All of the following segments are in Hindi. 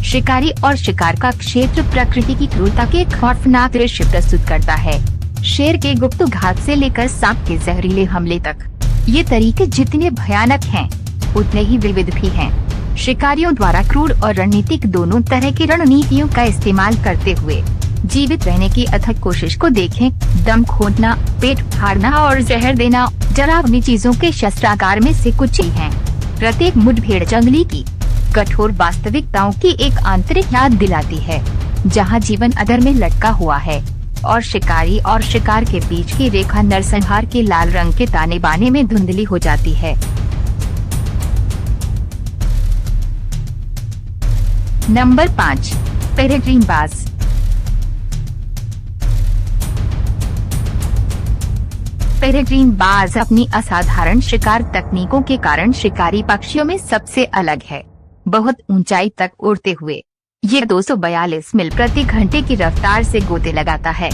शिकारी और शिकार का क्षेत्र प्रकृति की क्रूरता के खौफनाक दृश्य प्रस्तुत करता है। शेर के गुप्त घात से लेकर सांप के जहरीले हमले तक, ये तरीके जितने भयानक हैं, उतने ही विविध भी हैं। शिकारियों द्वारा क्रूर और रणनीतिक दोनों तरह की रणनीतियों का इस्तेमाल करते हुए जीवित रहने की अथक कोशिश को देखें। दम घोंटना, पेट फाड़ना और जहर देना डरावनी चीजों के शस्त्रागार में से कुछ ही हैं। प्रत्येक मुठभेड़ जंगली की कठोर वास्तविकताओं की एक आंतरिक याद दिलाती है, जहां जीवन अधर में लटका हुआ है और शिकारी और शिकार के बीच की रेखा नरसंहार के लाल रंग के ताने बाने में धुंधली हो जाती है। नंबर 5, पेरेग्रीन बाज। पेरेग्रीन बाज अपनी असाधारण शिकार तकनीकों के कारण शिकारी पक्षियों में सबसे अलग है। बहुत ऊंचाई तक उड़ते हुए ये 242 मील प्रति घंटे की रफ्तार से गोते लगाता है।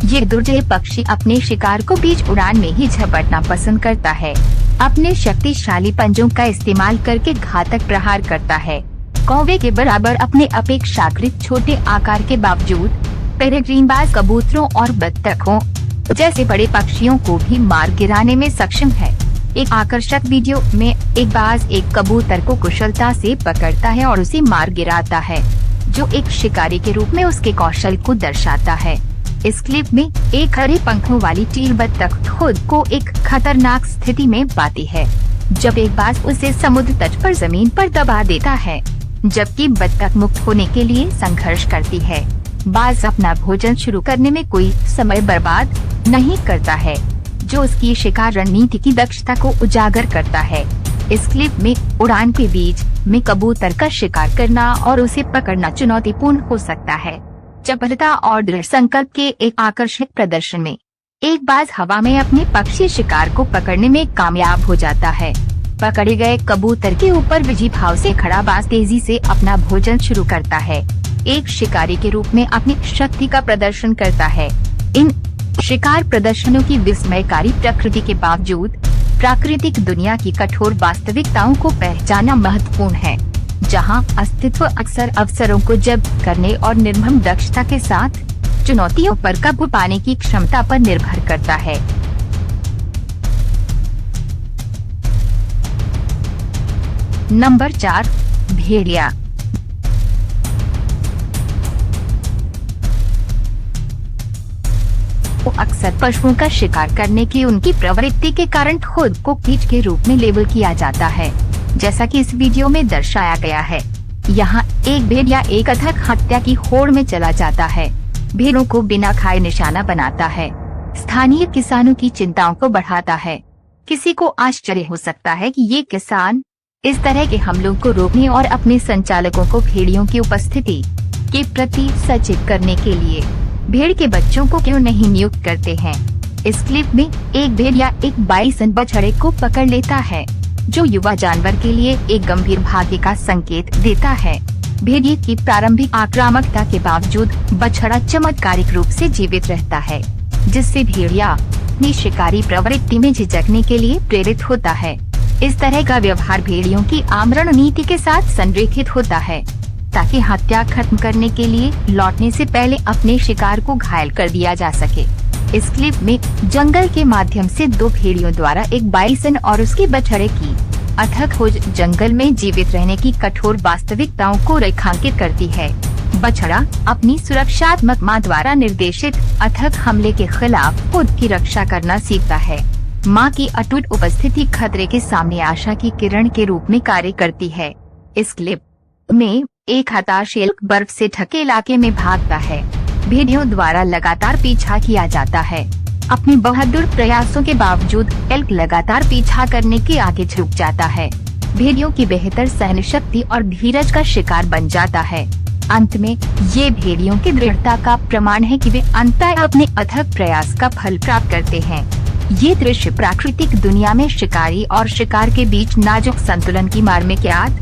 ये दुर्जय पक्षी अपने शिकार को बीच उड़ान में ही झपटना पसंद करता है। अपने शक्तिशाली पंजों का इस्तेमाल करके घातक प्रहार करता है। कौवे के बराबर अपने अपेक्षाकृत छोटे आकार के बावजूद पेरेग्रीन बाज कबूतरों और बत्तखों जैसे बड़े पक्षियों को भी मार गिराने में सक्षम है। एक आकर्षक वीडियो में एक बाज एक कबूतर को कुशलता से पकड़ता है और उसे मार गिराता है, जो एक शिकारी के रूप में उसके कौशल को दर्शाता है। इस क्लिप में एक हरे पंखों वाली चील बत्तख खुद को एक खतरनाक स्थिति में पाती है, जब एक बाज उसे समुद्र तट पर जमीन पर दबा देता है, जबकि बत्तख मुक्त होने के लिए संघर्ष करती है। बाज अपना भोजन शुरू करने में कोई समय बर्बाद नहीं करता है, जो उसकी शिकार रणनीति की दक्षता को उजागर करता है। इस क्लिप में उड़ान के बीच में कबूतर का शिकार करना और उसे पकड़ना चुनौतीपूर्ण हो सकता है। चपलता और दृढ़ संकल्प के एक आकर्षक प्रदर्शन में एक बाज हवा में अपने पक्षी शिकार को पकड़ने में कामयाब हो जाता है। पकड़े गए कबूतर के ऊपर विजयी भाव से खड़ा बाज तेजी से अपना भोजन शुरू करता है, एक शिकारी के रूप में अपनी शक्ति का प्रदर्शन करता है। इन शिकार प्रदर्शनों की विस्मयकारी प्रकृति के बावजूद प्राकृतिक दुनिया की कठोर वास्तविकताओं को पहचानना महत्वपूर्ण है, जहां अस्तित्व अक्सर अवसरों को जब्त करने और निर्मम दक्षता के साथ चुनौतियों पर काबू पाने की क्षमता पर निर्भर करता है। नंबर 4, भेड़िया। अक्सर पशुओं का शिकार करने की उनकी प्रवृत्ति के कारण खुद को कीट के रूप में लेबल किया जाता है, जैसा कि इस वीडियो में दर्शाया गया है। यहाँ एक भेड़िया एक अथक हत्या की होड़ में चला जाता है, भेड़ों को बिना खाए निशाना बनाता है, स्थानीय किसानों की चिंताओं को बढ़ाता है। किसी को आश्चर्य हो सकता है कि ये किसान इस तरह के हमलों को रोकने और अपने संचालकों को भेड़ियों की उपस्थिति के प्रति सचेत करने के लिए भेड़ के बच्चों को क्यों नहीं नियुक्त करते हैं। इस क्लिप में एक भेड़िया एक बाइसन बछड़े को पकड़ लेता है, जो युवा जानवर के लिए एक गंभीर भाग्य का संकेत देता है। भेड़िए की प्रारंभिक आक्रामकता के बावजूद बछड़ा चमत्कारिक रूप से जीवित रहता है, जिससे भेड़िया अपनी शिकारी प्रवृत्ति में झिझकने के लिए प्रेरित होता है। इस तरह का व्यवहार भेड़ियों की आम रणनीति के साथ संरेखित होता है, ताकि हत्या खत्म करने के लिए लौटने से पहले अपने शिकार को घायल कर दिया जा सके। इस क्लिप में जंगल के माध्यम से 2 भेड़ियों द्वारा एक बाइसन और उसके बछड़े की अथक खोज जंगल में जीवित रहने की कठोर वास्तविकताओं को रेखांकित करती है। बछड़ा अपनी सुरक्षात्मक मां द्वारा निर्देशित अथक हमले के खिलाफ खुद की रक्षा करना सीखता है। मां की अटूट उपस्थिति खतरे के सामने आशा की किरण के रूप में कार्य करती है। इस क्लिप में एक हताश एल्क बर्फ से ढके इलाके में भागता है। भेड़ियों द्वारा लगातार पीछा किया जाता है। अपने बहादुर प्रयासों के बावजूद एल्क लगातार पीछा करने के आगे झुक जाता है। भेड़ियों की बेहतर सहन शक्ति और धीरज का शिकार बन जाता है। अंत में ये भेड़ियों की दृढ़ता का प्रमाण है कि वे अंततः अपने अथक प्रयास का फल प्राप्त करते हैं। ये दृश्य प्राकृतिक दुनिया में शिकारी और शिकार के बीच नाजुक संतुलन की मार्मिक याद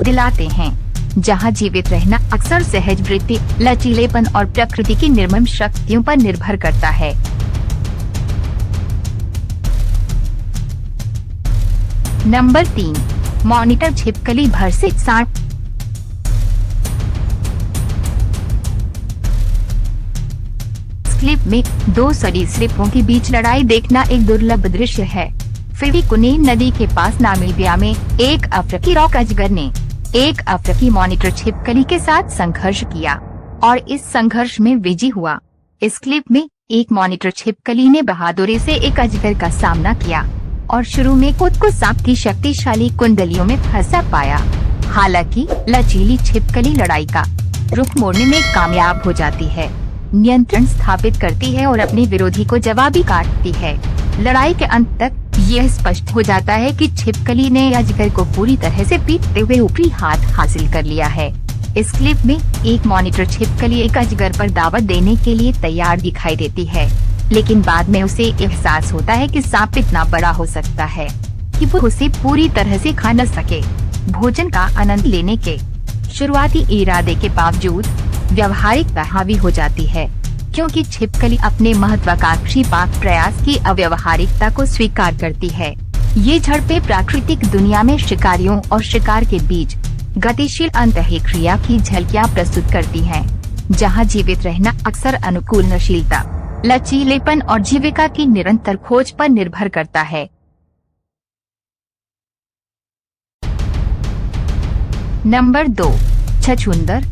दिलाते हैं, जहां जीवित रहना अक्सर सहज वृत्ति, लचीलेपन और प्रकृति की निर्मम शक्तियों पर निर्भर करता है। नंबर 3, मॉनिटर छिपकली भर से सांप। क्लिप में दो सरीसृपों के बीच लड़ाई देखना एक दुर्लभ दृश्य है। फिलिकुने नदी के पास नामीबिया में एक अफ्रीकी रॉक अजगर ने एक अफ्रीकी मॉनिटर छिपकली के साथ संघर्ष किया और इस संघर्ष में विजयी हुआ। इस क्लिप में एक मॉनिटर छिपकली ने बहादुरी से एक अजगर का सामना किया और शुरू में खुद को सांप की शक्तिशाली कुंडलियों में फंसा पाया। हालांकि लचीली छिपकली लड़ाई का रुख मोड़ने में कामयाब हो जाती है, नियंत्रण स्थापित करती है और अपने विरोधी को जवाबी काटती है। लड़ाई के अंत तक यह स्पष्ट हो जाता है कि छिपकली ने अजगर को पूरी तरह से पीटते हुए ऊपरी हाथ हासिल कर लिया है। इस क्लिप में एक मॉनिटर छिपकली एक अजगर पर दावत देने के लिए तैयार दिखाई देती है, लेकिन बाद में उसे एहसास होता है कि सांप इतना बड़ा हो सकता है कि वो उसे पूरी तरह से खा न सके। भोजन का आनंद लेने के शुरुआती इरादे के बावजूद व्यवहारिकता हावी हो जाती है, क्योंकि छिपकली अपने महत्वाकांक्षी पाक प्रयास की अव्यवहारिकता को स्वीकार करती है। ये झड़पें प्राकृतिक दुनिया में शिकारियों और शिकार के बीच गतिशील अंतःक्रिया की झलकियां प्रस्तुत करती हैं, जहां जीवित रहना अक्सर अनुकूलनशीलता, लचीलेपन और जीविका की निरंतर खोज पर निर्भर करता है। नंबर 2, छछूंदर।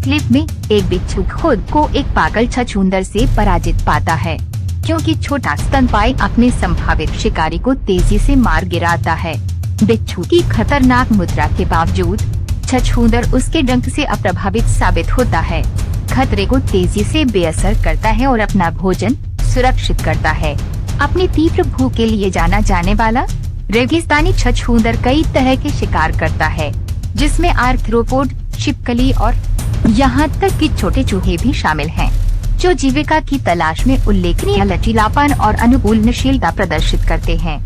क्लिप में एक बिच्छू खुद को एक पागल छछूंदर से पराजित पाता है, क्योंकि छोटा स्तनपायी अपने संभावित शिकारी को तेजी से मार गिराता है। बिच्छू की खतरनाक मुद्रा के बावजूद छछूंदर उसके डंक से अप्रभावित साबित होता है, खतरे को तेजी से बेअसर करता है और अपना भोजन सुरक्षित करता है। अपनी तीव्र भूख के लिए जाना जाने वाला रेगिस्तानी छछूंदर कई तरह के शिकार करता है, जिसमें आर्थ्रोपोड, छिपकली और यहाँ तक कि छोटे चूहे भी शामिल हैं, जो जीविका की तलाश में उल्लेखनीय लचीलापन और अनुकूलनशीलता प्रदर्शित करते हैं।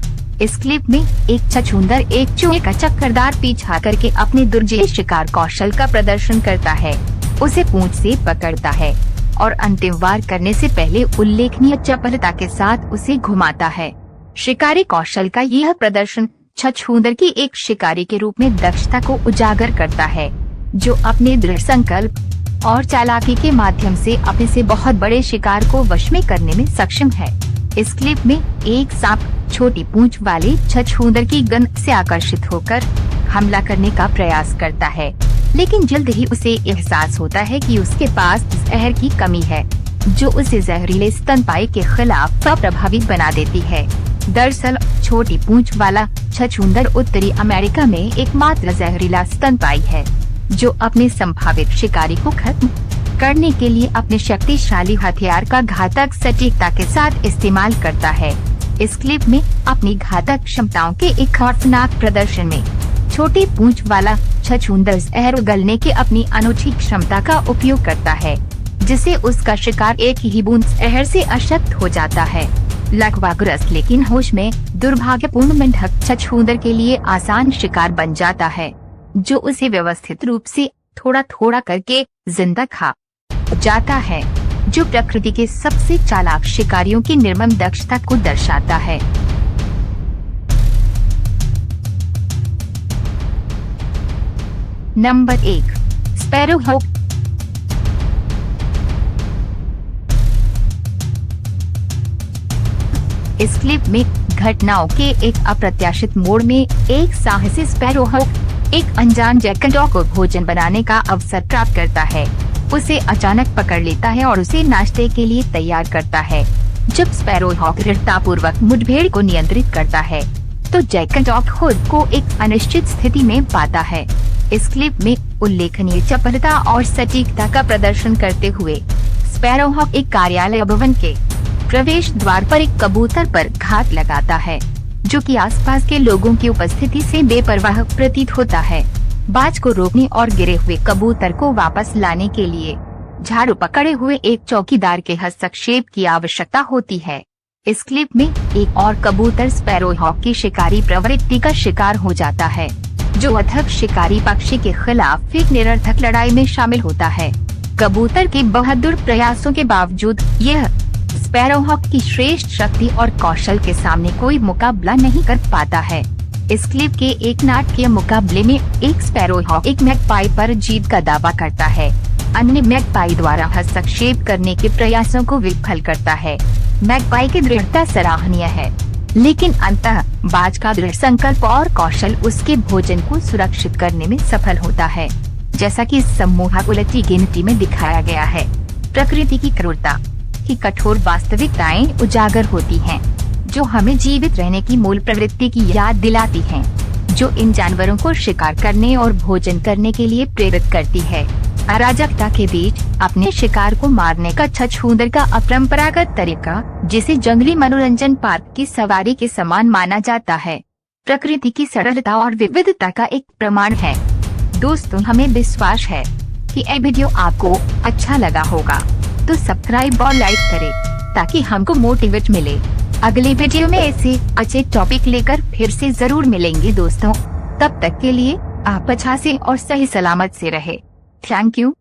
इस क्लिप में एक छछूंदर एक चूहे का चक्करदार पीछा करके अपने दुर्जेय शिकार कौशल का प्रदर्शन करता है, उसे पूंछ से पकड़ता है और अंतिम वार करने से पहले उल्लेखनीय चपलता के साथ उसे घुमाता है। शिकारी कौशल का यह प्रदर्शन छछूंदर की एक शिकारी के रूप में दक्षता को उजागर करता है, जो अपने दृढ़ संकल्प और चालाकी के माध्यम से अपने से बहुत बड़े शिकार को वश में करने में सक्षम है। इस क्लिप में एक सांप छोटी पूंछ वाले छछूंदर की गंध से आकर्षित होकर हमला करने का प्रयास करता है, लेकिन जल्द ही उसे एहसास होता है कि उसके पास जहर की कमी है, जो उसे जहरीले स्तनपायी के खिलाफ अप्रभावित बना देती है। दरअसल छोटी पूंछ वाला छछूंदर उत्तरी अमेरिका में एकमात्र जहरीला स्तनपायी है, जो अपने संभावित शिकारी को खत्म करने के लिए अपने शक्तिशाली हथियार का घातक सटीकता के साथ इस्तेमाल करता है। इस क्लिप में अपनी घातक क्षमताओं के एक खौफनाक प्रदर्शन में छोटी पूंछ वाला छछूंदर जहर उगलने की अपनी अनूठी क्षमता का उपयोग करता है, जिसे उसका शिकार एक ही बूंद जहर से अशक्त हो जाता है। लकवाग्रस्त लेकिन होश में दुर्भाग्यपूर्ण मेंढक छछूंदर के लिए आसान शिकार बन जाता है, जो उसे व्यवस्थित रूप से थोड़ा थोड़ा करके जिंदा खा जाता है, जो प्रकृति के सबसे चालाक शिकारियों की निर्मम दक्षता को दर्शाता है। नंबर 1, स्पैरोहॉक। इस क्लिप में घटनाओं के एक अप्रत्याशित मोड़ में एक साहसी स्पैरोहॉक एक अनजान जैकल को भोजन बनाने का अवसर प्राप्त करता है। उसे अचानक पकड़ लेता है और उसे नाश्ते के लिए तैयार करता है। जब स्पैरोहॉक दृढ़तापूर्वक मुठभेड़ को नियंत्रित करता है, तो जैकल खुद को एक अनिश्चित स्थिति में पाता है। इस क्लिप में उल्लेखनीय चपलता और सटीकता का प्रदर्शन करते हुए स्पैरोहॉक एक कार्यालय भवन के प्रवेश द्वार पर एक कबूतर पर घात लगाता है, जो कि आसपास के लोगों की उपस्थिति से बेपरवाह प्रतीत होता है। बाज को रोकने और गिरे हुए कबूतर को वापस लाने के लिए झाड़ू पकड़े हुए एक चौकीदार के हस्तक्षेप की आवश्यकता होती है। इस क्लिप में एक और कबूतर स्पैरोहॉक की शिकारी प्रवृत्ति का शिकार हो जाता है, जो अथक शिकारी पक्षी के खिलाफ एक निरर्थक लड़ाई में शामिल होता है। कबूतर के बहादुर प्रयासों के बावजूद यह स्पैरोहॉक की श्रेष्ठ शक्ति और कौशल के सामने कोई मुकाबला नहीं कर पाता है। इस क्लिप के एक नाटकीय मुकाबले में एक स्पैरोहॉक एक मैगपाई पर जीत का दावा करता है, अन्य मैगपाई द्वारा हस्तक्षेप करने के प्रयासों को विफल करता है। मैगपाई की दृढ़ता सराहनीय है, लेकिन अंततः बाज का दृढ़ संकल्प और कौशल उसके भोजन को सुरक्षित करने में सफल होता है, जैसा कि इस सम्मोहक उलटी गिनती में दिखाया गया है। प्रकृति की क्रूरता की कठोर वास्तविकताएं उजागर होती हैं, जो हमें जीवित रहने की मूल प्रवृत्ति की याद दिलाती हैं, जो इन जानवरों को शिकार करने और भोजन करने के लिए प्रेरित करती है। अराजकता के बीच अपने शिकार को मारने का छछूंदर का अपरंपरागत तरीका, जिसे जंगली मनोरंजन पार्क की सवारी के समान माना जाता है, प्रकृति की सरलता और विविधता का एक प्रमाण है। दोस्तों, हमें विश्वास है कि यह वीडियो आपको अच्छा लगा होगा, तो सब्सक्राइब और लाइक करें ताकि हमको मोटिवेट मिले। अगले वीडियो में ऐसे अच्छे टॉपिक लेकर फिर से जरूर मिलेंगे दोस्तों। तब तक के लिए आप अच्छा से और सही सलामत से रहे। Thank you.